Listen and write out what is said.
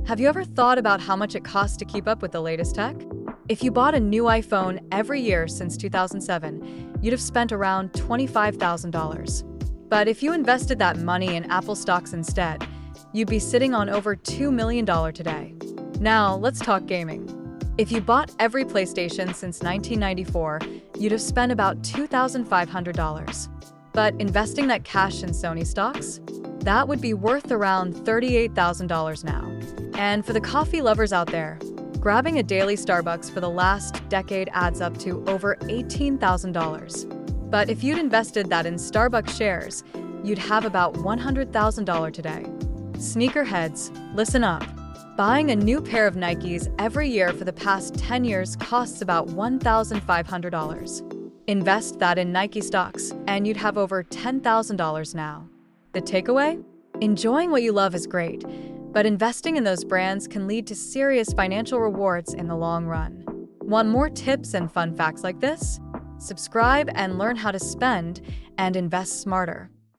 Have you ever thought about how much it costs to keep up with the latest tech? If you bought a new iPhone every year since 2007, you'd have spent around $25,000. But if you invested that money in Apple stocks instead, you'd be sitting on over $2 million today. Now, let's talk gaming. If you bought every PlayStation since 1994, you'd have spent about $2,500. But investing that cash in Sony stocks? That would be worth around $38,000 now. And for the coffee lovers out there, grabbing a daily Starbucks for the last decade adds up to over $18,000. But if you'd invested that in Starbucks shares, you'd have about $100,000 today. Sneakerheads, listen up. Buying a new pair of Nikes every year for the past 10 years costs about $1,500. Invest that in Nike stocks, and you'd have over $10,000 now. The takeaway? Enjoying what you love is great, but investing in those brands can lead to serious financial rewards in the long run. Want more tips and fun facts like this? Subscribe and learn how to spend and invest smarter.